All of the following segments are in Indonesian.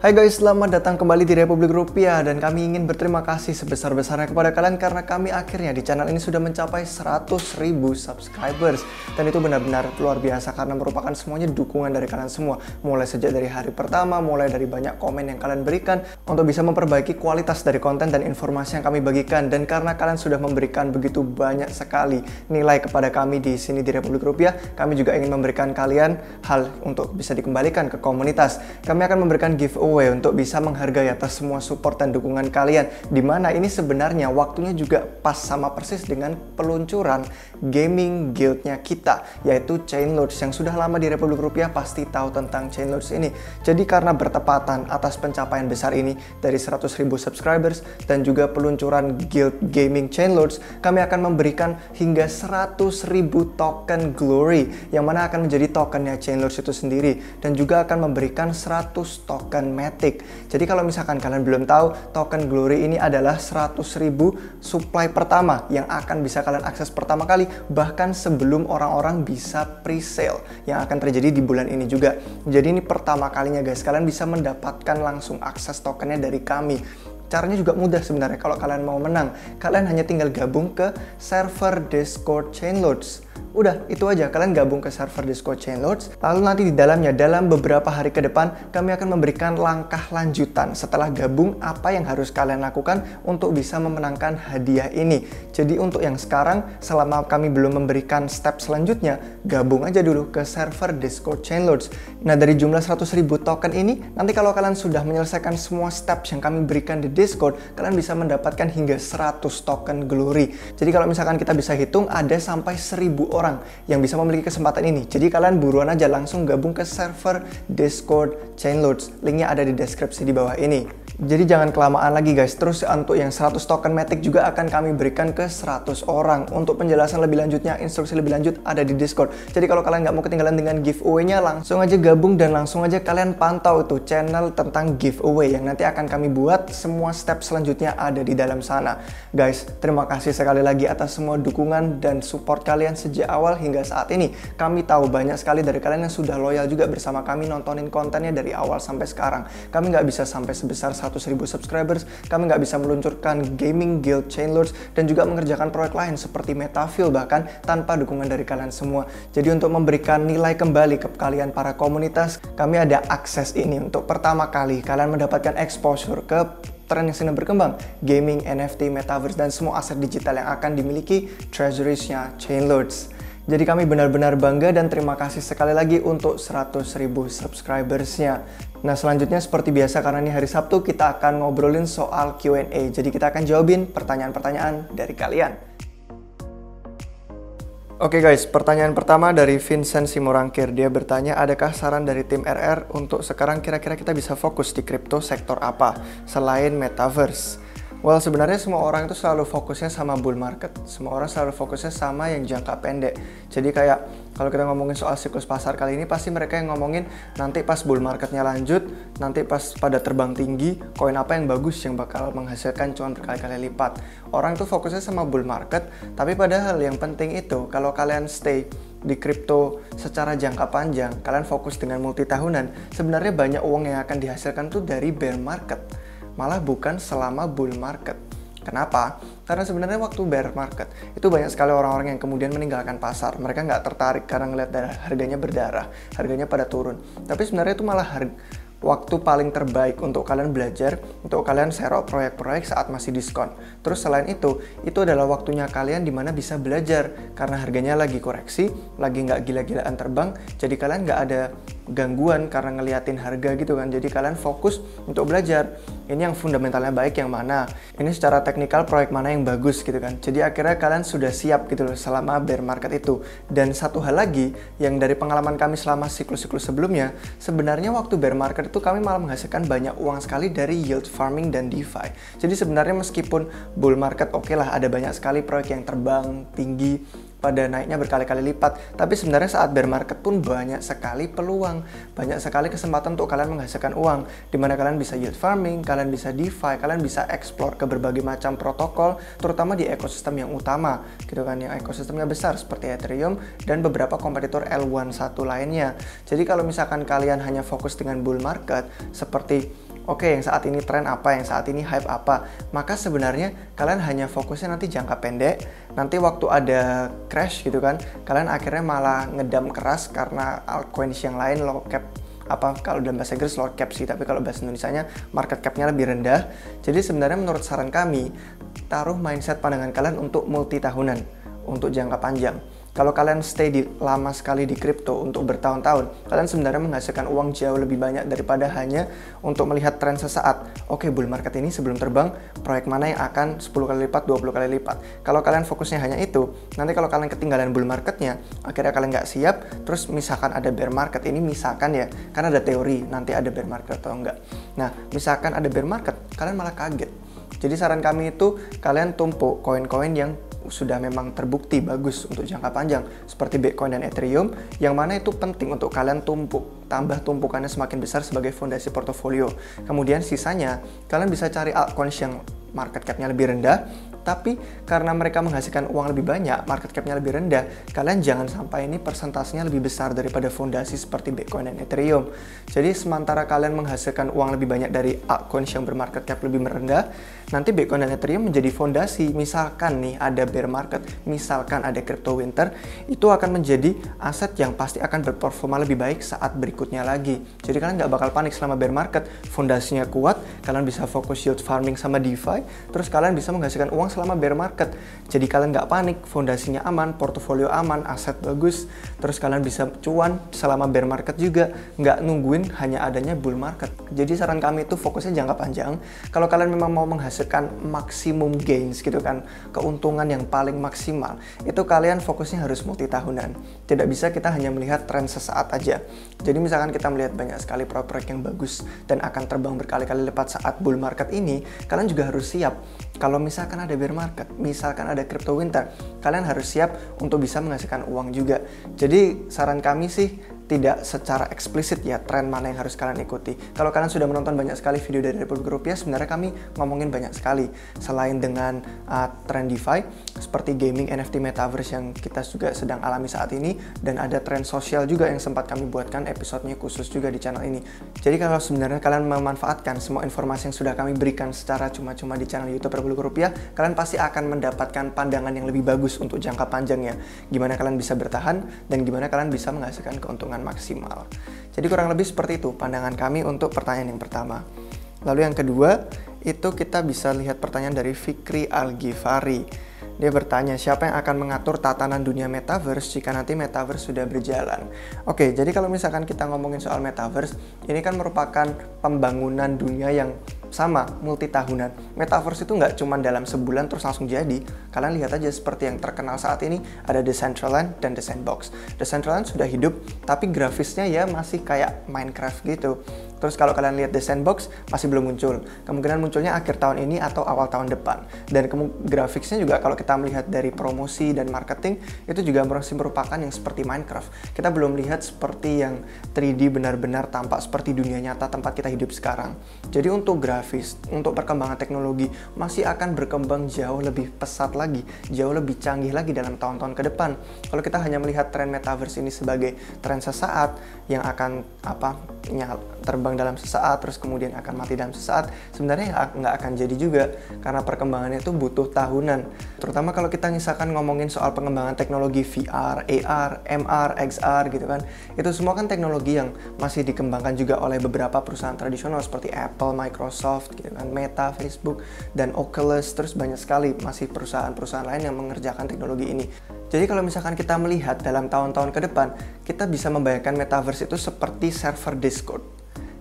Hai guys, selamat datang kembali di Republik Rupiah dan kami ingin berterima kasih sebesar-besarnya kepada kalian karena kami akhirnya di channel ini sudah mencapai 100.000 subscribers dan itu benar-benar luar biasa karena merupakan semuanya dukungan dari kalian semua, mulai sejak dari hari pertama, mulai dari banyak komen yang kalian berikan untuk bisa memperbaiki kualitas dari konten dan informasi yang kami bagikan. Dan karena kalian sudah memberikan begitu banyak sekali nilai kepada kami di sini di Republik Rupiah, kami juga ingin memberikan kalian hal untuk bisa dikembalikan ke komunitas. Kami akan memberikan giveaway untuk bisa menghargai atas semua support dan dukungan kalian, dimana ini sebenarnya waktunya juga pas sama persis dengan peluncuran gaming guildnya kita, yaitu Chainlords. Yang sudah lama di Republik Rupiah pasti tahu tentang Chainlords ini. Jadi karena bertepatan atas pencapaian besar ini dari 100.000 subscribers dan juga peluncuran guild gaming Chainlords, kami akan memberikan hingga 100.000 token glory, yang mana akan menjadi tokennya Chainlords itu sendiri, dan juga akan memberikan 100 token Matic. Jadi kalau misalkan kalian belum tahu, token glory ini adalah 100.000 supply pertama yang akan bisa kalian akses pertama kali, bahkan sebelum orang-orang bisa pre-sale yang akan terjadi di bulan ini juga. Jadi ini pertama kalinya guys, kalian bisa mendapatkan langsung akses tokennya dari kami. Caranya juga mudah sebenarnya. Kalau kalian mau menang, kalian hanya tinggal gabung ke server Discord Chainlords. Udah, itu aja. Kalian gabung ke server Discord Chainlords. Lalu nanti di dalamnya, dalam beberapa hari ke depan, kami akan memberikan langkah lanjutan setelah gabung apa yang harus kalian lakukan untuk bisa memenangkan hadiah ini. Jadi untuk yang sekarang, selama kami belum memberikan step selanjutnya, gabung aja dulu ke server Discord Chainlords. Nah, dari jumlah 100.000 token ini, nanti kalau kalian sudah menyelesaikan semua steps yang kami berikan di Discord, kalian bisa mendapatkan hingga 100 token glory. Jadi kalau misalkan kita bisa hitung, ada sampai 1.000 orang yang bisa memiliki kesempatan ini. Jadi kalian buruan aja langsung gabung ke server Discord Chainlords. Linknya ada di deskripsi di bawah ini. Jadi jangan kelamaan lagi guys. Terus untuk yang 100 token Matic juga akan kami berikan ke 100 orang. Untuk penjelasan lebih lanjutnya, instruksi lebih lanjut ada di Discord. Jadi kalau kalian nggak mau ketinggalan dengan giveaway-nya, langsung aja gabung dan langsung aja kalian pantau itu channel tentang giveaway yang nanti akan kami buat. Semua step selanjutnya ada di dalam sana. Guys, terima kasih sekali lagi atas semua dukungan dan support kalian sejak awal hingga saat ini. Kami tahu banyak sekali dari kalian yang sudah loyal juga bersama kami nontonin kontennya dari awal sampai sekarang. Kami nggak bisa sampai sebesar 100.000 subscribers, kami nggak bisa meluncurkan gaming guild Chainlords dan juga mengerjakan proyek lain seperti Metaville bahkan tanpa dukungan dari kalian semua. Jadi untuk memberikan nilai kembali ke kalian para komunitas, kami ada akses ini untuk pertama kali kalian mendapatkan exposure ke tren yang sedang berkembang, gaming, NFT, metaverse, dan semua aset digital yang akan dimiliki treasuries-nya Chainlords. Jadi kami benar-benar bangga dan terima kasih sekali lagi untuk 100.000 subscribers-nya. Nah selanjutnya seperti biasa karena ini hari Sabtu, kita akan ngobrolin soal Q&A. Jadi kita akan jawabin pertanyaan-pertanyaan dari kalian. Oke guys, pertanyaan pertama dari Vincent Simorangkir. Dia bertanya, adakah saran dari tim RR untuk sekarang kira-kira kita bisa fokus di kripto sektor apa selain metaverse? Well, sebenarnya semua orang itu selalu fokusnya sama bull market. Semua orang selalu fokusnya sama yang jangka pendek. Jadi kayak kalau kita ngomongin soal siklus pasar kali ini, pasti mereka yang ngomongin nanti pas bull marketnya lanjut, nanti pas pada terbang tinggi, koin apa yang bagus yang bakal menghasilkan cuan berkali-kali lipat. Orang tuh fokusnya sama bull market, tapi padahal yang penting itu kalau kalian stay di kripto secara jangka panjang, kalian fokus dengan multi tahunan, sebenarnya banyak uang yang akan dihasilkan tuh dari bear market. Malah bukan selama bull market. Kenapa? Karena sebenarnya waktu bear market itu banyak sekali orang-orang yang kemudian meninggalkan pasar. Mereka nggak tertarik karena ngeliat harganya berdarah, harganya pada turun. Tapi sebenarnya itu malah waktu paling terbaik untuk kalian belajar, untuk kalian share proyek-proyek saat masih diskon. Terus selain itu adalah waktunya kalian dimana bisa belajar karena harganya lagi koreksi, lagi nggak gila-gilaan terbang. Jadi kalian nggak ada gangguan karena ngeliatin harga gitu kan. Jadi kalian fokus untuk belajar. Ini yang fundamentalnya baik yang mana? Ini secara teknikal proyek mana yang bagus gitu kan. Jadi akhirnya kalian sudah siap gitu loh selama bear market itu. Dan satu hal lagi yang dari pengalaman kami selama siklus-siklus sebelumnya, sebenarnya waktu bear market itu kami malah menghasilkan banyak uang sekali dari yield farming dan DeFi. Jadi sebenarnya meskipun bull market oke lah, ada banyak sekali proyek yang terbang tinggi, pada naiknya berkali-kali lipat. Tapi sebenarnya saat bear market pun banyak sekali peluang, banyak sekali kesempatan untuk kalian menghasilkan uang, dimana kalian bisa yield farming, kalian bisa DeFi, kalian bisa explore ke berbagai macam protokol, terutama di ekosistem yang utama, gitu kan, yang ekosistemnya besar seperti Ethereum dan beberapa kompetitor L11 lainnya. Jadi kalau misalkan kalian hanya fokus dengan bull market, seperti oke, yang saat ini tren apa, yang saat ini hype apa. Maka sebenarnya kalian hanya fokusnya nanti jangka pendek, nanti waktu ada crash gitu kan, kalian akhirnya malah ngedam keras karena altcoins yang lain low cap, kalau dalam bahasa Inggris low cap sih, tapi kalau bahasa Indonesianya market cap-nya lebih rendah. Jadi sebenarnya menurut saran kami, taruh mindset pandangan kalian untuk multi tahunan, untuk jangka panjang. Kalau kalian stay lama sekali di kripto untuk bertahun-tahun, kalian sebenarnya menghasilkan uang jauh lebih banyak daripada hanya untuk melihat tren sesaat. Oke, bull market ini sebelum terbang, proyek mana yang akan 10 kali lipat, 20 kali lipat. Kalau kalian fokusnya hanya itu, nanti kalau kalian ketinggalan bull marketnya, akhirnya kalian nggak siap, terus misalkan ada bear market, ini misalkan ya, kan ada teori nanti ada bear market atau enggak. Nah, misalkan ada bear market, kalian malah kaget. Jadi saran kami itu, kalian tumpuk koin-koin yang sudah memang terbukti bagus untuk jangka panjang seperti Bitcoin dan Ethereum, yang mana itu penting untuk kalian tumpuk, tambah tumpukannya semakin besar sebagai fondasi portofolio. Kemudian sisanya kalian bisa cari altcoins yang market cap-nya lebih rendah, tapi karena mereka menghasilkan uang lebih banyak, market cap-nya lebih rendah, kalian jangan sampai ini persentasenya lebih besar daripada fondasi seperti Bitcoin dan Ethereum. Jadi sementara kalian menghasilkan uang lebih banyak dari altcoins yang bermarket cap lebih rendah, nanti Bitcoin dan Ethereum menjadi fondasi. Misalkan nih ada bear market, misalkan ada crypto winter, itu akan menjadi aset yang pasti akan berperforma lebih baik saat berikutnya lagi. Jadi kalian nggak bakal panik selama bear market, fondasinya kuat, kalian bisa fokus yield farming sama DeFi, terus kalian bisa menghasilkan uang selama bear market. Jadi kalian nggak panik, fondasinya aman, portofolio aman, aset bagus, terus kalian bisa cuan selama bear market juga, nggak nungguin hanya adanya bull market. Jadi saran kami itu fokusnya jangka panjang. Kalau kalian memang mau menghasilkan maksimum gains gitu kan, keuntungan yang paling maksimal, itu kalian fokusnya harus multi tahunan. Tidak bisa kita hanya melihat tren sesaat aja. Jadi misalkan kita melihat banyak sekali proyek yang bagus dan akan terbang berkali-kali lipat saat bull market ini, kalian juga harus siap. Kalau misalkan ada bear market, misalkan ada crypto winter, kalian harus siap untuk bisa menghasilkan uang juga. Jadi saran kami sih, tidak secara eksplisit ya tren mana yang harus kalian ikuti. Kalau kalian sudah menonton banyak sekali video dari Republik Rupiah, sebenarnya kami ngomongin banyak sekali. Selain dengan tren DeFi, seperti gaming, NFT, Metaverse yang kita juga sedang alami saat ini, dan ada tren sosial juga yang sempat kami buatkan episodenya khusus juga di channel ini. Jadi kalau sebenarnya kalian memanfaatkan semua informasi yang sudah kami berikan secara cuma-cuma di channel YouTube Republik Rupiah, kalian pasti akan mendapatkan pandangan yang lebih bagus untuk jangka panjangnya. Gimana kalian bisa bertahan, dan gimana kalian bisa menghasilkan keuntungan maksimal. Jadi kurang lebih seperti itu pandangan kami untuk pertanyaan yang pertama. Lalu yang kedua, itu kita bisa lihat pertanyaan dari Fikri Al-Ghifari. Dia bertanya, siapa yang akan mengatur tatanan dunia Metaverse jika nanti Metaverse sudah berjalan? Oke, jadi kalau misalkan kita ngomongin soal Metaverse, ini kan merupakan pembangunan dunia yang sama, multi tahunan. Metaverse itu nggak cuma dalam sebulan terus langsung jadi. Kalian lihat aja seperti yang terkenal saat ini, ada Decentraland dan The Sandbox. Decentraland sudah hidup, tapi grafisnya ya masih kayak Minecraft gitu. Terus kalau kalian lihat The Sandbox, masih belum muncul. Kemungkinan munculnya akhir tahun ini atau awal tahun depan. Dan grafiknya juga kalau kita melihat dari promosi dan marketing, itu juga masih merupakan yang seperti Minecraft. Kita belum lihat seperti yang 3D benar-benar tampak seperti dunia nyata tempat kita hidup sekarang. Jadi untuk grafis, untuk perkembangan teknologi, masih akan berkembang jauh lebih pesat lagi, jauh lebih canggih lagi dalam tahun-tahun ke depan. Kalau kita hanya melihat tren Metaverse ini sebagai tren sesaat, yang akan terbang dalam sesaat, terus kemudian akan mati dalam sesaat, sebenarnya nggak akan jadi juga, karena perkembangannya itu butuh tahunan. Terutama kalau kita misalkan ngomongin soal pengembangan teknologi VR, AR, MR, XR gitu kan, itu semua kan teknologi yang masih dikembangkan juga oleh beberapa perusahaan tradisional seperti Apple, Microsoft, gitu kan, Meta, Facebook, dan Oculus, terus banyak sekali masih perusahaan-perusahaan lain yang mengerjakan teknologi ini. Jadi kalau misalkan kita melihat dalam tahun-tahun ke depan, kita bisa membayangkan Metaverse itu seperti server Discord.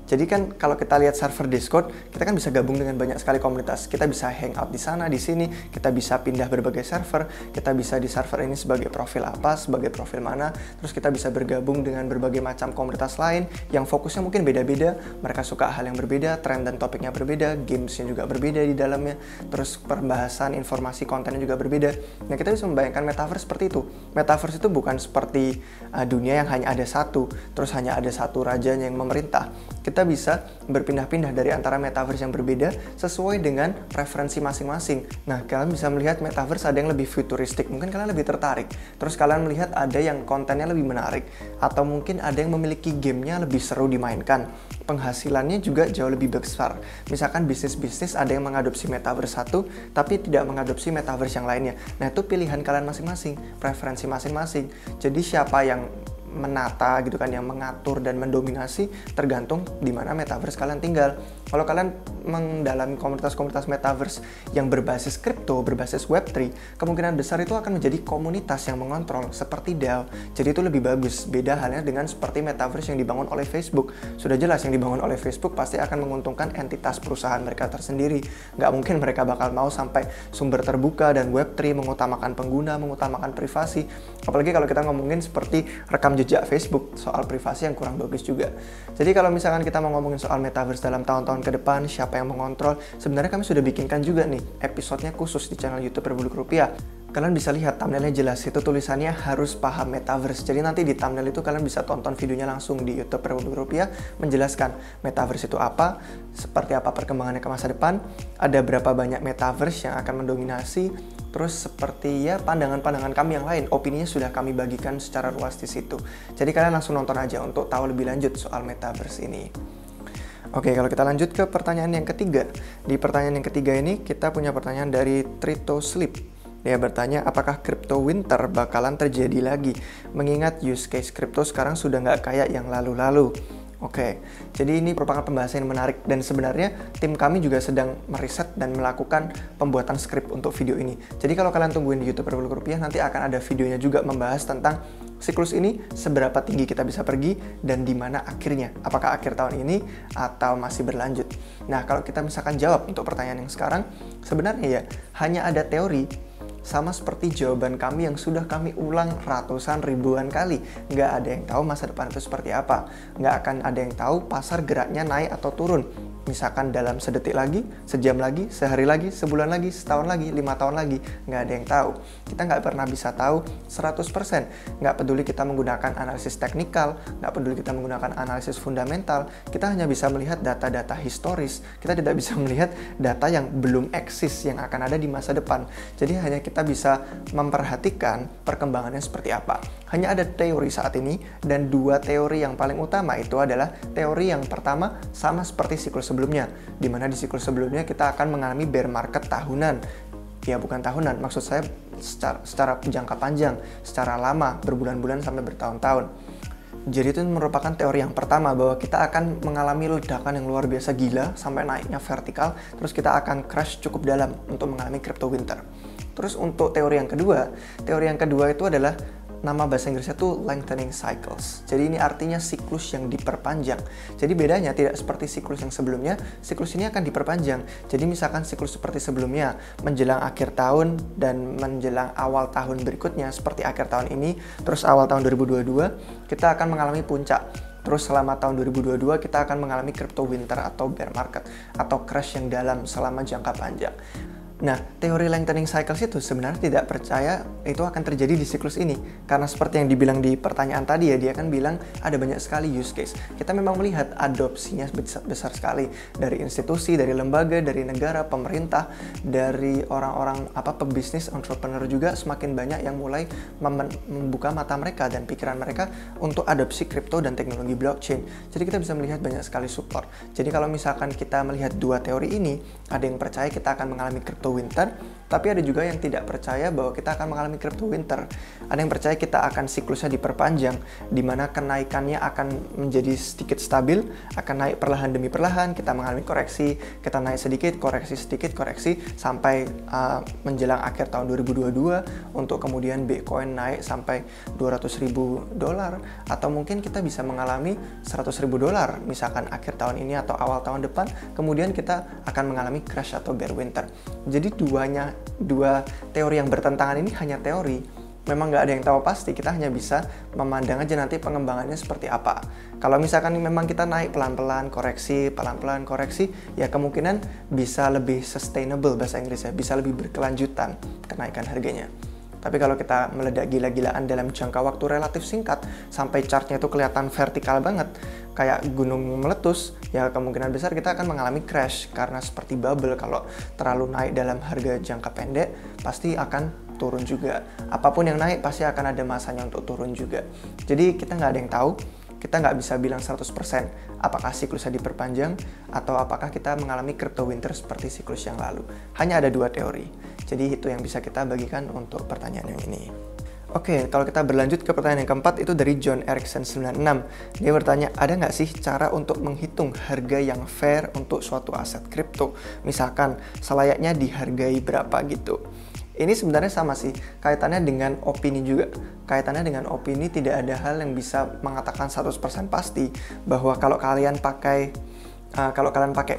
Jadi kan kalau kita lihat server Discord, kita kan bisa gabung dengan banyak sekali komunitas. Kita bisa hangout di sana, di sini, kita bisa pindah berbagai server, kita bisa di server ini sebagai profil apa, sebagai profil mana, terus kita bisa bergabung dengan berbagai macam komunitas lain yang fokusnya mungkin beda-beda, mereka suka hal yang berbeda, tren dan topiknya berbeda, gamesnya juga berbeda di dalamnya, terus pembahasan, informasi, kontennya juga berbeda. Nah, kita bisa membayangkan Metaverse seperti itu. Metaverse itu bukan seperti dunia yang hanya ada satu, terus hanya ada satu rajanya yang memerintah. Kita kita bisa berpindah-pindah dari antara metaverse yang berbeda sesuai dengan preferensi masing-masing. Nah, kalian bisa melihat metaverse ada yang lebih futuristik, mungkin kalian lebih tertarik. Terus kalian melihat ada yang kontennya lebih menarik, atau mungkin ada yang memiliki gamenya lebih seru dimainkan. Penghasilannya juga jauh lebih besar. Misalkan bisnis-bisnis ada yang mengadopsi metaverse satu, tapi tidak mengadopsi metaverse yang lainnya. Nah, itu pilihan kalian masing-masing, preferensi masing-masing. Jadi siapa yang menata gitu kan, yang mengatur dan mendominasi tergantung di mana metaverse kalian tinggal. Kalau kalian mendalami komunitas-komunitas metaverse yang berbasis kripto, berbasis Web3, kemungkinan besar itu akan menjadi komunitas yang mengontrol seperti DAO. Jadi itu lebih bagus. Beda halnya dengan seperti metaverse yang dibangun oleh Facebook. Sudah jelas yang dibangun oleh Facebook pasti akan menguntungkan entitas perusahaan mereka tersendiri. Nggak mungkin mereka bakal mau sampai sumber terbuka dan Web3 mengutamakan pengguna, mengutamakan privasi. Apalagi kalau kita ngomongin seperti rekam jejak Facebook, soal privasi yang kurang bagus juga. Jadi kalau misalkan kita mau ngomongin soal metaverse dalam tahun-tahun ke depan, siapa yang mengontrol, sebenarnya kami sudah bikinkan juga nih episodenya khusus di channel YouTube Republik Rupiah. Kalian bisa lihat thumbnailnya jelas, itu tulisannya harus paham metaverse. Jadi nanti di thumbnail itu kalian bisa tonton videonya langsung di YouTube Republik Rupiah menjelaskan metaverse itu apa, seperti apa perkembangannya ke masa depan, ada berapa banyak metaverse yang akan mendominasi, terus seperti ya pandangan-pandangan kami yang lain, opininya sudah kami bagikan secara luas di situ. Jadi kalian langsung nonton aja untuk tahu lebih lanjut soal metaverse ini. Oke, kalau kita lanjut ke pertanyaan yang ketiga. Di pertanyaan yang ketiga ini kita punya pertanyaan dari Trito Sleep. Dia bertanya, apakah crypto winter bakalan terjadi lagi? Mengingat use case crypto sekarang sudah nggak kayak yang lalu-lalu. Oke, jadi ini merupakan pembahasan yang menarik dan sebenarnya tim kami juga sedang meriset dan melakukan pembuatan skrip untuk video ini. Jadi kalau kalian tungguin di YouTube Republik Rupiah, nanti akan ada videonya juga membahas tentang siklus ini, seberapa tinggi kita bisa pergi, dan di mana akhirnya. Apakah akhir tahun ini atau masih berlanjut? Nah, kalau kita misalkan jawab untuk pertanyaan yang sekarang, sebenarnya ya hanya ada teori. Sama seperti jawaban kami yang sudah kami ulang ratusan ribuan kali. Nggak ada yang tahu masa depan itu seperti apa. Nggak akan ada yang tahu pasar geraknya naik atau turun. Misalkan dalam sedetik lagi, sejam lagi, sehari lagi, sebulan lagi, setahun lagi, 5 tahun lagi. Nggak ada yang tahu. Kita nggak pernah bisa tahu 100%. Nggak peduli kita menggunakan analisis teknikal, nggak peduli kita menggunakan analisis fundamental. Kita hanya bisa melihat data-data historis. Kita tidak bisa melihat data yang belum eksis, yang akan ada di masa depan. Jadi hanya kita bisa memperhatikan perkembangannya seperti apa. Hanya ada teori saat ini, dan dua teori yang paling utama itu adalah teori yang pertama sama seperti siklus sebelumnya, di mana di siklus sebelumnya kita akan mengalami bear market tahunan. Ya bukan tahunan, maksud saya secara jangka panjang, secara lama, berbulan-bulan sampai bertahun-tahun. Jadi itu merupakan teori yang pertama, bahwa kita akan mengalami ledakan yang luar biasa gila sampai naiknya vertikal, terus kita akan crash cukup dalam untuk mengalami crypto winter. Terus untuk teori yang kedua itu adalah nama bahasa Inggrisnya itu lengthening cycles. Jadi ini artinya siklus yang diperpanjang. Jadi bedanya tidak seperti siklus yang sebelumnya, siklus ini akan diperpanjang. Jadi misalkan siklus seperti sebelumnya, menjelang akhir tahun dan menjelang awal tahun berikutnya, seperti akhir tahun ini, terus awal tahun 2022, kita akan mengalami puncak. Terus selama tahun 2022 kita akan mengalami crypto winter atau bear market, atau crash yang dalam selama jangka panjang. Nah, teori lengthening cycles itu sebenarnya tidak percaya itu akan terjadi di siklus ini. Karena seperti yang dibilang di pertanyaan tadi ya, dia kan bilang ada banyak sekali use case. Kita memang melihat adopsinya besar sekali. Dari institusi, dari lembaga, dari negara, pemerintah, dari orang-orang pebisnis, entrepreneur juga semakin banyak yang mulai membuka mata mereka dan pikiran mereka untuk adopsi kripto dan teknologi blockchain. Jadi kita bisa melihat banyak sekali support. Jadi kalau misalkan kita melihat dua teori ini, ada yang percaya kita akan mengalami crypto winter, tapi ada juga yang tidak percaya bahwa kita akan mengalami crypto winter. Ada yang percaya kita akan siklusnya diperpanjang, di mana kenaikannya akan menjadi sedikit stabil, akan naik perlahan demi perlahan, kita mengalami koreksi, kita naik sedikit, koreksi, sampai menjelang akhir tahun 2022, untuk kemudian Bitcoin naik sampai $200.000, atau mungkin kita bisa mengalami $100.000, misalkan akhir tahun ini atau awal tahun depan, kemudian kita akan mengalami crash atau bear winter. Jadi dua teori yang bertentangan ini hanya teori. Memang nggak ada yang tahu pasti, kita hanya bisa memandang aja nanti pengembangannya seperti apa. Kalau misalkan memang kita naik pelan-pelan, koreksi, ya kemungkinan bisa lebih sustainable bahasa Inggrisnya, bisa lebih berkelanjutan kenaikan harganya. Tapi kalau kita meledak gila-gilaan dalam jangka waktu relatif singkat, sampai chartnya itu kelihatan vertikal banget, kayak gunung meletus, ya kemungkinan besar kita akan mengalami crash. Karena seperti bubble, kalau terlalu naik dalam harga jangka pendek, pasti akan turun juga. Apapun yang naik, pasti akan ada masanya untuk turun juga. Jadi kita nggak ada yang tahu, kita nggak bisa bilang 100% apakah siklusnya diperpanjang, atau apakah kita mengalami crypto winter seperti siklus yang lalu. Hanya ada 2 teori. Jadi itu yang bisa kita bagikan untuk pertanyaan yang ini. Oke, kalau kita berlanjut ke pertanyaan yang keempat, itu dari John Erickson 96. Dia bertanya, ada nggak sih cara untuk menghitung harga yang fair untuk suatu aset kripto? Misalkan, selayaknya dihargai berapa gitu. Ini sebenarnya sama sih, kaitannya dengan opini juga. Kaitannya dengan opini, tidak ada hal yang bisa mengatakan 100% pasti bahwa kalau kalian pakai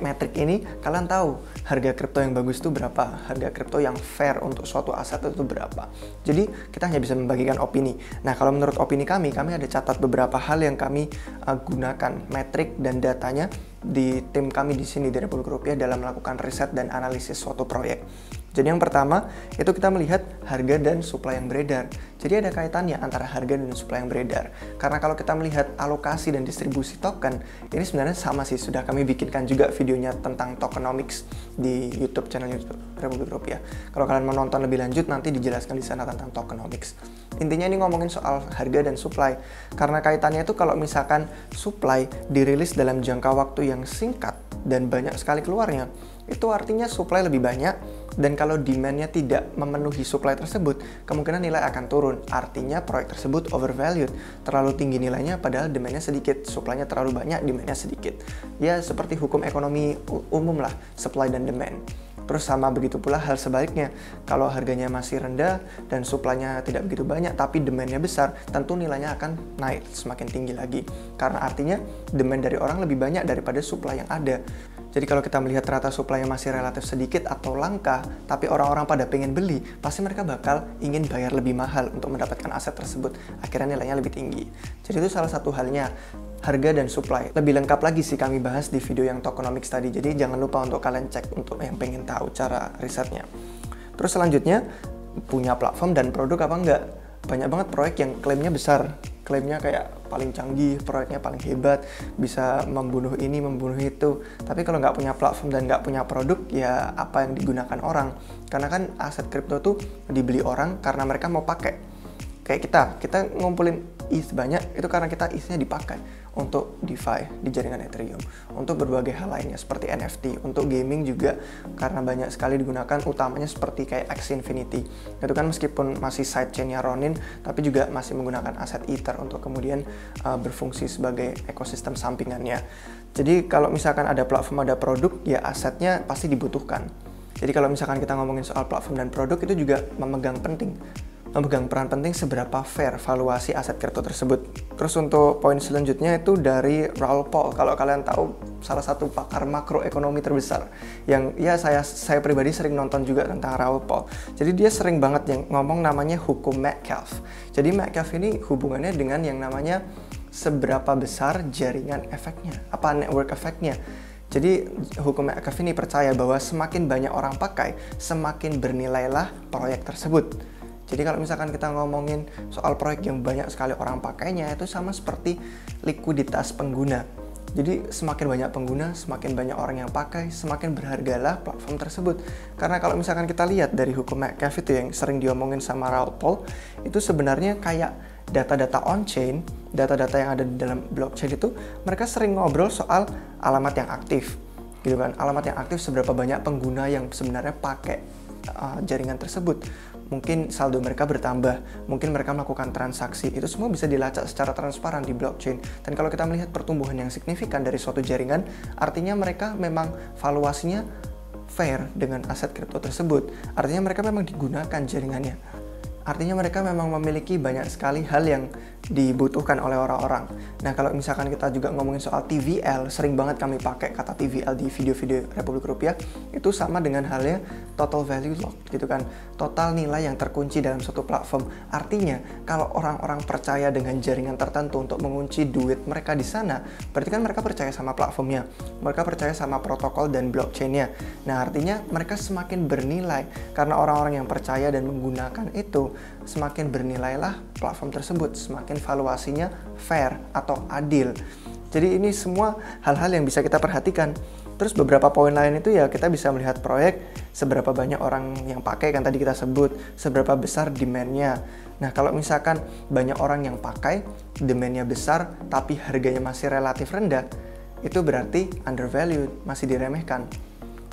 metrik ini, kalian tahu harga kripto yang bagus itu berapa, harga kripto yang fair untuk suatu aset itu berapa. Jadi kita hanya bisa membagikan opini. Nah, kalau menurut opini kami ada catat beberapa hal yang kami gunakan metrik dan datanya di tim kami di sini di Republik Rupiah dalam melakukan riset dan analisis suatu proyek. Jadi yang pertama, itu kita melihat harga dan supply yang beredar. Jadi ada kaitannya antara harga dan supply yang beredar. Karena kalau kita melihat alokasi dan distribusi token, ini sebenarnya sama sih, sudah kami bikinkan juga videonya tentang tokenomics di YouTube channel YouTube Republik Rupiah. Kalau kalian mau nonton lebih lanjut, nanti dijelaskan di sana tentang tokenomics. Intinya ini ngomongin soal harga dan supply. Karena kaitannya itu kalau misalkan supply dirilis dalam jangka waktu yang singkat dan banyak sekali keluarnya, itu artinya supply lebih banyak, dan kalau demand-nya tidak memenuhi supply tersebut, kemungkinan nilai akan turun. Artinya proyek tersebut overvalued, terlalu tinggi nilainya padahal demand-nya sedikit, supply-nya terlalu banyak, demand-nya sedikit. Ya seperti hukum ekonomi umum lah, supply dan demand. Terus sama begitu pula hal sebaliknya, kalau harganya masih rendah dan supply-nya tidak begitu banyak tapi demand-nya besar, tentu nilainya akan naik semakin tinggi lagi. Karena artinya demand dari orang lebih banyak daripada supply yang ada. Jadi kalau kita melihat ternyata supply yang masih relatif sedikit atau langka, tapi orang-orang pada pengen beli, pasti mereka bakal ingin bayar lebih mahal untuk mendapatkan aset tersebut. Akhirnya nilainya lebih tinggi. Jadi itu salah satu halnya, harga dan supply. Lebih lengkap lagi sih kami bahas di video yang tokenomics tadi, jadi jangan lupa untuk kalian cek untuk yang pengen tahu cara risetnya. Terus selanjutnya, punya platform dan produk apa enggak? Banyak banget proyek yang klaimnya besar, klaimnya kayak paling canggih, proyeknya paling hebat, bisa membunuh ini, membunuh itu. Tapi kalau nggak punya platform dan nggak punya produk, ya apa yang digunakan orang? Karena kan aset kripto tuh dibeli orang karena mereka mau pakai. Kayak kita ngumpulin ETH banyak, itu karena kita ETH-nya dipakai untuk DeFi di jaringan Ethereum, untuk berbagai hal lainnya seperti NFT, untuk gaming juga karena banyak sekali digunakan, utamanya seperti kayak Axie Infinity. Itu kan meskipun masih sidechain-nya Ronin, tapi juga masih menggunakan aset Ether untuk kemudian berfungsi sebagai ekosistem sampingannya. Jadi kalau misalkan ada platform, ada produk, ya asetnya pasti dibutuhkan. Jadi kalau misalkan kita ngomongin soal platform dan produk, itu juga memegang peran penting seberapa fair valuasi aset kripto tersebut. Terus untuk poin selanjutnya itu dari Raoul Pal. Kalau kalian tahu, salah satu pakar makroekonomi terbesar yang ya saya pribadi sering nonton juga tentang Raoul Pal. Jadi dia sering banget yang ngomong namanya hukum Metcalfe. Jadi Metcalfe ini hubungannya dengan yang namanya seberapa besar jaringan efeknya, apa network efeknya. Jadi hukum Metcalfe ini percaya bahwa semakin banyak orang pakai, semakin bernilailah proyek tersebut. Jadi kalau misalkan kita ngomongin soal proyek yang banyak sekali orang pakainya, itu sama seperti likuiditas pengguna. Jadi semakin banyak pengguna, semakin banyak orang yang pakai, semakin berhargalah platform tersebut. Karena kalau misalkan kita lihat dari hukum Metcalfe itu yang sering diomongin sama Raoul Pal, itu sebenarnya kayak data-data on-chain, data-data yang ada di dalam blockchain itu, mereka sering ngobrol soal alamat yang aktif. Gitu kan, alamat yang aktif, seberapa banyak pengguna yang sebenarnya pakai jaringan tersebut. Mungkin saldo mereka bertambah, mungkin mereka melakukan transaksi, itu semua bisa dilacak secara transparan di blockchain. Dan kalau kita melihat pertumbuhan yang signifikan dari suatu jaringan, artinya mereka memang valuasinya fair dengan aset kripto tersebut. Artinya mereka memang digunakan jaringannya. Artinya mereka memang memiliki banyak sekali hal yang dibutuhkan oleh orang-orang. Nah, kalau misalkan kita juga ngomongin soal TVL, sering banget kami pakai kata TVL di video-video Republik Rupiah, itu sama dengan halnya total value locked gitu kan. Total nilai yang terkunci dalam suatu platform. Artinya, kalau orang-orang percaya dengan jaringan tertentu untuk mengunci duit mereka di sana, berarti kan mereka percaya sama platformnya. Mereka percaya sama protokol dan blockchain-nya. Nah, artinya mereka semakin bernilai karena orang-orang yang percaya dan menggunakan itu, semakin bernilailah platform tersebut, semakin valuasinya fair atau adil. Jadi ini semua hal-hal yang bisa kita perhatikan. Terus beberapa poin lain itu ya kita bisa melihat proyek, seberapa banyak orang yang pakai kan tadi kita sebut, seberapa besar demand-nya. Nah kalau misalkan banyak orang yang pakai, demand-nya besar tapi harganya masih relatif rendah, itu berarti undervalued, masih diremehkan.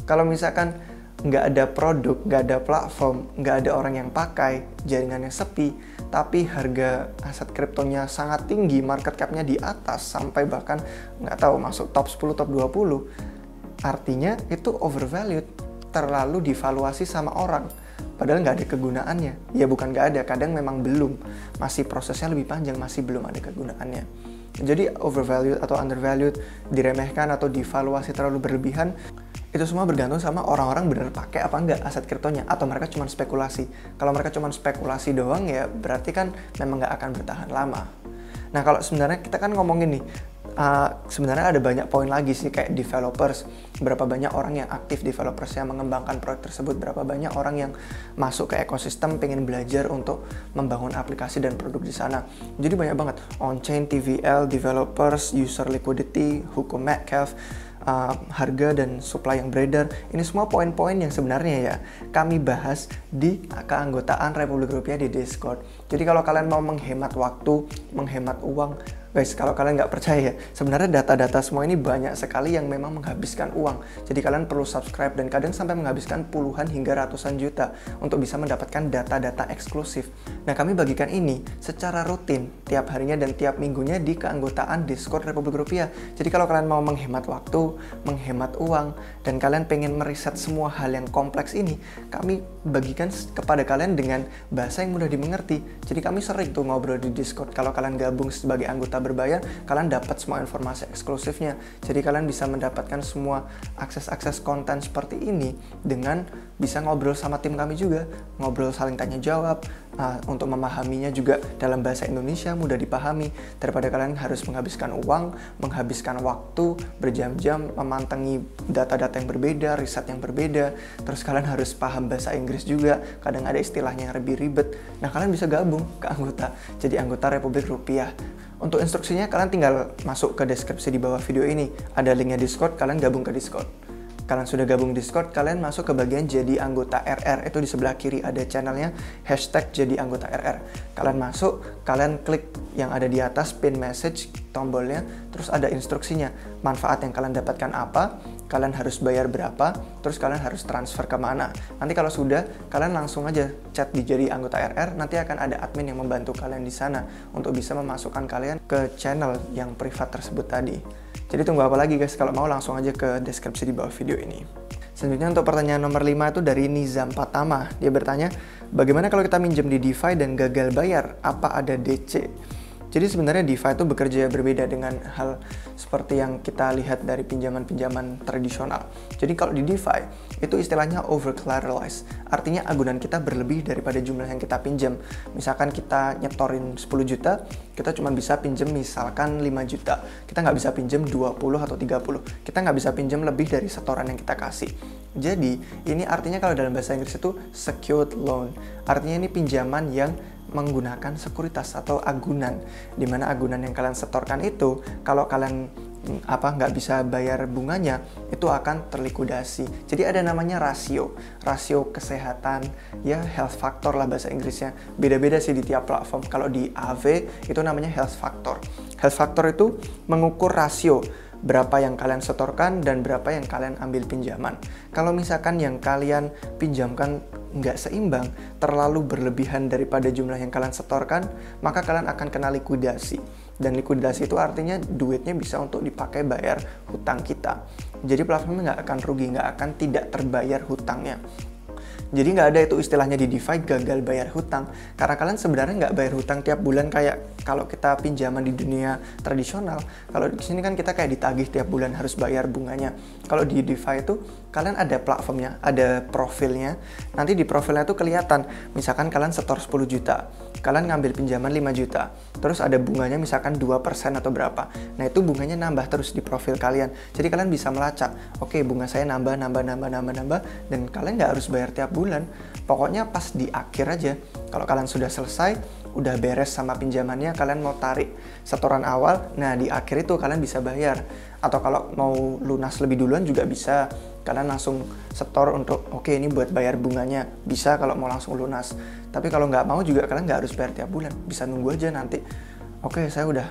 Kalau misalkan nggak ada produk, nggak ada platform, nggak ada orang yang pakai, jaringannya sepi, tapi harga aset kriptonya sangat tinggi, market cap-nya di atas, sampai bahkan nggak tahu masuk top 10, top 20, artinya itu overvalued, terlalu divaluasi sama orang. Padahal nggak ada kegunaannya. Ya bukan nggak ada, kadang memang belum. Masih prosesnya lebih panjang, masih belum ada kegunaannya. Jadi overvalued atau undervalued, diremehkan atau divaluasi terlalu berlebihan, itu semua bergantung sama orang-orang benar pakai apa enggak aset kriptonya, atau mereka cuma spekulasi. Kalau mereka cuma spekulasi doang ya berarti kan memang nggak akan bertahan lama. Nah kalau sebenarnya kita kan ngomongin nih, sebenarnya ada banyak poin lagi sih, kayak developers, berapa banyak orang yang aktif developers yang mengembangkan proyek tersebut, berapa banyak orang yang masuk ke ekosistem pengen belajar untuk membangun aplikasi dan produk di sana. Jadi banyak banget, on-chain, TVL, developers, user liquidity, hukum Metcalfe, harga dan supply yang beredar. Ini semua poin-poin yang sebenarnya ya kami bahas di keanggotaan Republik Rupiah di Discord. Jadi kalau kalian mau menghemat waktu, menghemat uang, guys, kalau kalian nggak percaya, sebenarnya data-data semua ini banyak sekali yang memang menghabiskan uang. Jadi kalian perlu subscribe dan kadang sampai menghabiskan puluhan hingga ratusan juta untuk bisa mendapatkan data-data eksklusif. Nah, kami bagikan ini secara rutin, tiap harinya dan tiap minggunya di keanggotaan Discord Republik Rupiah. Jadi kalau kalian mau menghemat waktu, menghemat uang, dan kalian pengen meriset semua hal yang kompleks ini, kami bagikan kepada kalian dengan bahasa yang mudah dimengerti. Jadi kami sering tuh ngobrol di Discord. Kalau kalian gabung sebagai anggota berbayar, kalian dapat semua informasi eksklusifnya. Jadi kalian bisa mendapatkan semua akses-akses konten seperti ini dengan bisa ngobrol sama tim kami juga, ngobrol saling tanya jawab, untuk memahaminya juga dalam bahasa Indonesia mudah dipahami, daripada kalian harus menghabiskan uang, menghabiskan waktu berjam-jam memantengi data-data yang berbeda, riset yang berbeda, terus kalian harus paham bahasa Inggris juga, kadang ada istilahnya yang lebih ribet. Nah kalian bisa gabung ke anggota, jadi anggota Republik Rupiah. Untuk instruksinya kalian tinggal masuk ke deskripsi di bawah video ini, ada linknya Discord, kalian gabung ke Discord. Kalian sudah gabung Discord, kalian masuk ke bagian jadi anggota RR, itu di sebelah kiri ada channelnya, hashtag jadi anggota RR. Kalian masuk, kalian klik yang ada di atas pin message, tombolnya, terus ada instruksinya, manfaat yang kalian dapatkan apa, kalian harus bayar berapa, terus kalian harus transfer kemana. Nanti kalau sudah, kalian langsung aja chat di jadi anggota RR, nanti akan ada admin yang membantu kalian di sana untuk bisa memasukkan kalian ke channel yang privat tersebut tadi. Jadi tunggu apa lagi guys, kalau mau langsung aja ke deskripsi di bawah video ini. Selanjutnya untuk pertanyaan nomor 5 itu dari Nizam Patama. Dia bertanya, bagaimana kalau kita minjem di DeFi dan gagal bayar? Apa ada DC? Jadi sebenarnya DeFi itu bekerja berbeda dengan hal seperti yang kita lihat dari pinjaman-pinjaman tradisional. Jadi kalau di DeFi, itu istilahnya over collateralized. Artinya agunan kita berlebih daripada jumlah yang kita pinjam. Misalkan kita nyetorin 10 juta, kita cuma bisa pinjam misalkan 5 juta. Kita nggak bisa pinjam 20 atau 30. Kita nggak bisa pinjam lebih dari setoran yang kita kasih. Jadi, ini artinya kalau dalam bahasa Inggris itu secured loan. Artinya ini pinjaman yang menggunakan sekuritas atau agunan, di mana agunan yang kalian setorkan itu kalau kalian nggak bisa bayar bunganya itu akan terlikuidasi. Jadi ada namanya rasio kesehatan, ya health factor lah bahasa Inggrisnya. Beda-beda sih di tiap platform. Kalau di AV itu namanya health factor. Health factor itu mengukur rasio berapa yang kalian setorkan dan berapa yang kalian ambil pinjaman. Kalau misalkan yang kalian pinjamkan nggak seimbang, terlalu berlebihan daripada jumlah yang kalian setorkan, maka kalian akan kena likuidasi. Dan likuidasi itu artinya duitnya bisa untuk dipakai bayar hutang kita. Jadi platformnya nggak akan rugi, nggak akan tidak terbayar hutangnya. Jadi nggak ada itu istilahnya di DeFi gagal bayar hutang, karena kalian sebenarnya nggak bayar hutang tiap bulan kayak kalau kita pinjaman di dunia tradisional. Kalau di sini kan kita kayak ditagih tiap bulan harus bayar bunganya. Kalau di DeFi itu kalian ada platformnya, ada profilnya. Nanti di profilnya itu kelihatan, misalkan kalian setor 10 juta, kalian ngambil pinjaman 5 juta, terus ada bunganya misalkan 2% atau berapa. Nah itu bunganya nambah terus di profil kalian. Jadi kalian bisa melacak, oke, bunga saya nambah, dan kalian nggak harus bayar tiap bulan. Pokoknya pas di akhir aja, Kalau kalian sudah selesai, udah beres sama pinjamannya, kalian mau tarik setoran awal, nah di akhir itu kalian bisa bayar. Atau kalau mau lunas lebih duluan juga bisa, kalian langsung setor untuk oke, ini buat bayar bunganya, bisa kalau mau langsung lunas. Tapi kalau nggak mau juga kalian nggak harus bayar tiap bulan, bisa nunggu aja nanti. Oke, saya udah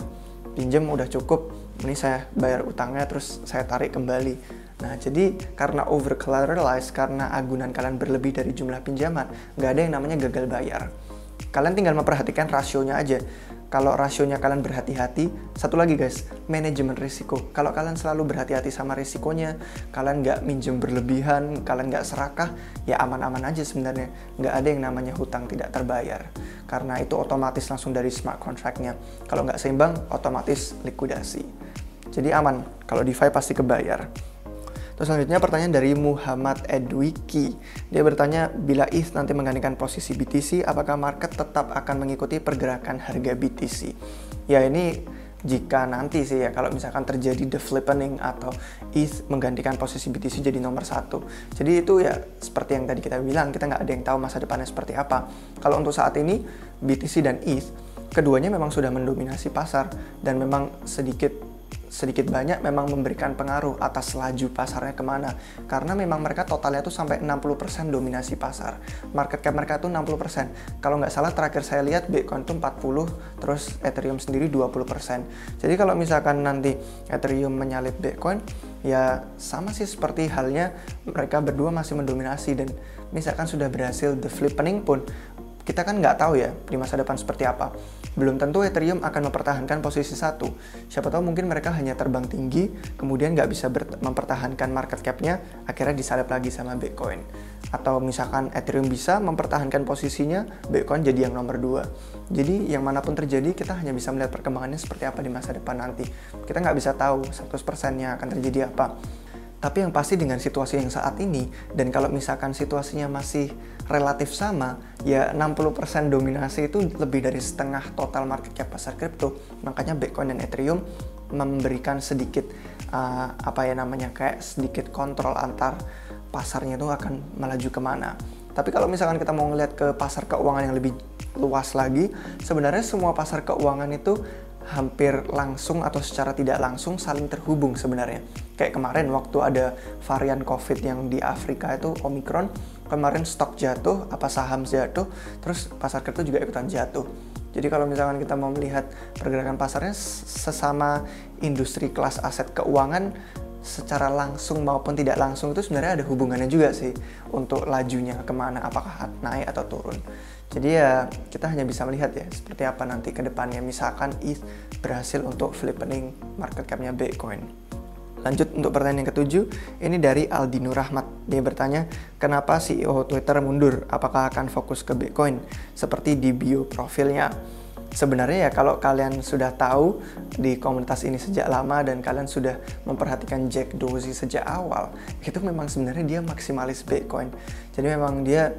pinjam, udah cukup, ini saya bayar utangnya terus saya tarik kembali. Nah, jadi karena over collateralize, karena agunan kalian berlebih dari jumlah pinjaman, nggak ada yang namanya gagal bayar. Kalian tinggal memperhatikan rasionya aja. Kalau rasionya kalian berhati-hati, satu lagi guys, manajemen risiko. Kalau kalian selalu berhati-hati sama risikonya, kalian nggak minjem berlebihan, kalian nggak serakah, ya aman-aman aja sebenarnya. Nggak ada yang namanya hutang tidak terbayar. Karena itu otomatis langsung dari smart contract-nya. Kalau nggak seimbang, otomatis likuidasi. Jadi aman, kalau DeFi pasti kebayar. Terus selanjutnya pertanyaan dari Muhammad Edwiki. Dia bertanya, bila ETH nanti menggantikan posisi BTC, apakah market tetap akan mengikuti pergerakan harga BTC? Ya ini jika nanti sih ya, kalau misalkan terjadi the flippening atau ETH menggantikan posisi BTC jadi nomor 1. Jadi itu ya seperti yang tadi kita bilang, kita nggak ada yang tahu masa depannya seperti apa. Kalau untuk saat ini, BTC dan ETH, keduanya memang sudah mendominasi pasar dan memang sedikit banyak memang memberikan pengaruh atas laju pasarnya kemana. Karena memang mereka totalnya tuh sampai 60% dominasi pasar. Market cap mereka tuh 60%. Kalau nggak salah terakhir saya lihat Bitcoin tuh 40%, terus Ethereum sendiri 20%. Jadi kalau misalkan nanti Ethereum menyalip Bitcoin, ya sama sih seperti halnya mereka berdua masih mendominasi. Dan misalkan sudah berhasil the flippening pun, kita kan nggak tahu ya di masa depan seperti apa. Belum tentu Ethereum akan mempertahankan posisi 1. Siapa tahu mungkin mereka hanya terbang tinggi, kemudian nggak bisa mempertahankan market cap-nya, akhirnya disalip lagi sama Bitcoin. Atau misalkan Ethereum bisa mempertahankan posisinya, Bitcoin jadi yang nomor 2. Jadi yang manapun terjadi, kita hanya bisa melihat perkembangannya seperti apa di masa depan nanti. Kita nggak bisa tahu 100%-nya akan terjadi apa. Tapi yang pasti dengan situasi yang saat ini, dan kalau misalkan situasinya masih relatif sama, ya 60% dominasi itu lebih dari setengah total market cap pasar kripto. Makanya Bitcoin dan Ethereum memberikan sedikit kayak sedikit kontrol antar pasarnya itu akan melaju kemana. Tapi kalau misalkan kita mau ngeliat ke pasar keuangan yang lebih luas lagi, sebenarnya semua pasar keuangan itu hampir langsung atau secara tidak langsung saling terhubung sebenarnya. Kayak kemarin waktu ada varian COVID yang di Afrika itu Omicron, kemarin stok jatuh, saham jatuh, terus pasar kripto juga ikutan jatuh. Jadi kalau misalkan kita mau melihat pergerakan pasarnya sesama industri kelas aset keuangan, secara langsung maupun tidak langsung itu sebenarnya ada hubungannya juga sih untuk lajunya kemana, apakah naik atau turun. Jadi ya kita hanya bisa melihat ya seperti apa nanti ke depannya, misalkan ETH berhasil untuk flippening market cap-nya Bitcoin. Lanjut untuk pertanyaan yang ketujuh, ini dari Aldino Rahmat. Dia bertanya, kenapa CEO Twitter mundur? Apakah akan fokus ke Bitcoin? Seperti di bio profilnya. Sebenarnya ya kalau kalian sudah tahu di komunitas ini sejak lama dan kalian sudah memperhatikan Jack Dorsey sejak awal, itu memang sebenarnya dia maksimalis Bitcoin. Jadi memang dia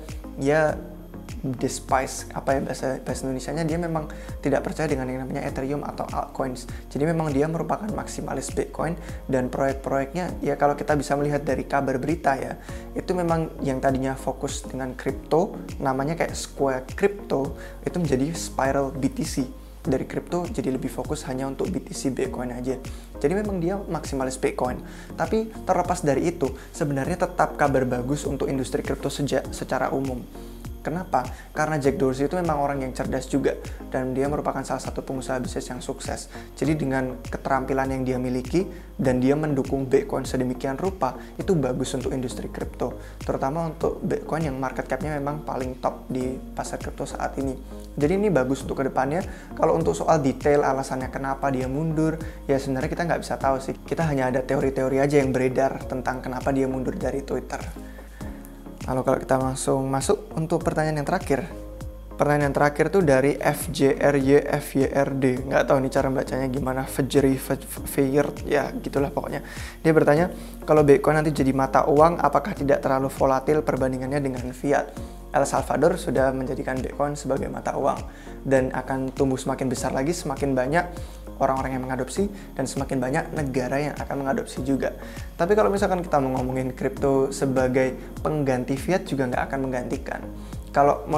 despise bahasa Indonesianya, dia memang tidak percaya dengan yang namanya Ethereum atau altcoins. Jadi memang dia merupakan maksimalis Bitcoin, dan proyek-proyeknya ya kalau kita bisa melihat dari kabar berita ya, itu memang yang tadinya fokus dengan kripto, namanya kayak Square Crypto, itu menjadi Spiral BTC. Dari kripto jadi lebih fokus hanya untuk BTC Bitcoin aja. Jadi memang dia maksimalis Bitcoin. Tapi terlepas dari itu, sebenarnya tetap kabar bagus untuk industri kripto secara umum. Kenapa? Karena Jack Dorsey itu memang orang yang cerdas juga, dan dia merupakan salah satu pengusaha bisnis yang sukses. Jadi dengan keterampilan yang dia miliki dan dia mendukung Bitcoin sedemikian rupa, itu bagus untuk industri kripto, terutama untuk Bitcoin yang market cap-nya memang paling top di pasar kripto saat ini. Jadi ini bagus untuk kedepannya. Kalau untuk soal detail alasannya kenapa dia mundur, ya sebenarnya kita nggak bisa tahu sih. Kita hanya ada teori-teori aja yang beredar tentang kenapa dia mundur dari Twitter. Lalu kalau kita langsung masuk untuk pertanyaan yang terakhir. Pertanyaan yang terakhir tuh dari FJRYFYRD. Nggak tahu nih cara bacanya gimana, Fajri, ya gitulah pokoknya. Dia bertanya, kalau Bitcoin nanti jadi mata uang, apakah tidak terlalu volatil perbandingannya dengan fiat? El Salvador sudah menjadikan Bitcoin sebagai mata uang, dan akan tumbuh semakin besar lagi semakin banyak orang-orang yang mengadopsi, dan semakin banyak negara yang akan mengadopsi juga. Tapi kalau misalkan kita mau ngomongin kripto sebagai pengganti fiat, juga nggak akan menggantikan. Kalau mau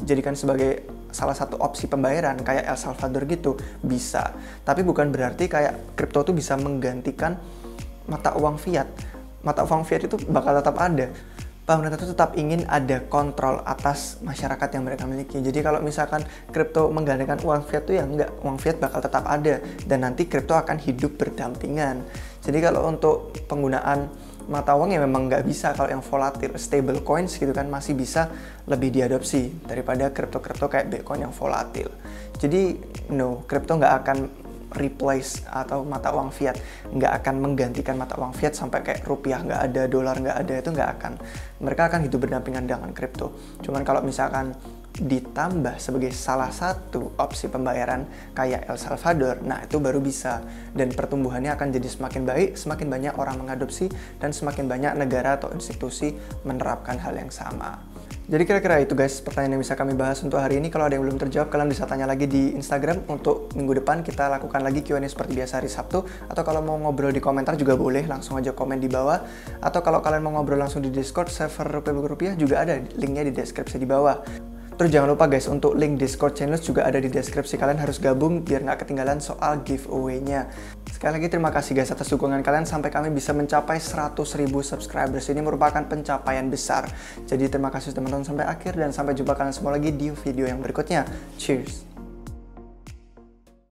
dijadikan sebagai salah satu opsi pembayaran kayak El Salvador gitu, bisa. Tapi bukan berarti kayak kripto tuh bisa menggantikan mata uang fiat. Mata uang fiat itu bakal tetap ada. Pemerintah itu tetap ingin ada kontrol atas masyarakat yang mereka miliki. Jadi kalau misalkan kripto menggantikan uang fiat tuh ya enggak, uang fiat bakal tetap ada dan nanti kripto akan hidup berdampingan. Jadi kalau untuk penggunaan mata uang ya memang nggak bisa, kalau yang volatil, stable coins gitu kan masih bisa lebih diadopsi daripada kripto-kripto kayak Bitcoin yang volatil. Jadi no, kripto nggak akan replace atau mata uang fiat, nggak akan menggantikan mata uang fiat sampai kayak rupiah nggak ada, dolar nggak ada, itu nggak akan. Mereka akan hidup berdampingan dengan kripto. Cuman kalau misalkan ditambah sebagai salah satu opsi pembayaran kayak El Salvador, nah itu baru bisa, dan pertumbuhannya akan jadi semakin baik, semakin banyak orang mengadopsi, dan semakin banyak negara atau institusi menerapkan hal yang sama. Jadi kira-kira itu guys pertanyaan yang bisa kami bahas untuk hari ini. Kalau ada yang belum terjawab, kalian bisa tanya lagi di Instagram. Untuk minggu depan kita lakukan lagi Q&A seperti biasa hari Sabtu. Atau kalau mau ngobrol di komentar juga boleh, langsung aja komen di bawah. Atau kalau kalian mau ngobrol langsung di Discord server Rupiah juga ada, linknya di deskripsi di bawah. Terus jangan lupa guys, untuk link Discord channel juga ada di deskripsi. Kalian harus gabung biar nggak ketinggalan soal giveaway-nya. Sekali lagi terima kasih guys atas dukungan kalian sampai kami bisa mencapai 100.000 subscribers. Ini merupakan pencapaian besar. Jadi terima kasih teman-teman sampai akhir dan sampai jumpa kalian semua lagi di video yang berikutnya. Cheers!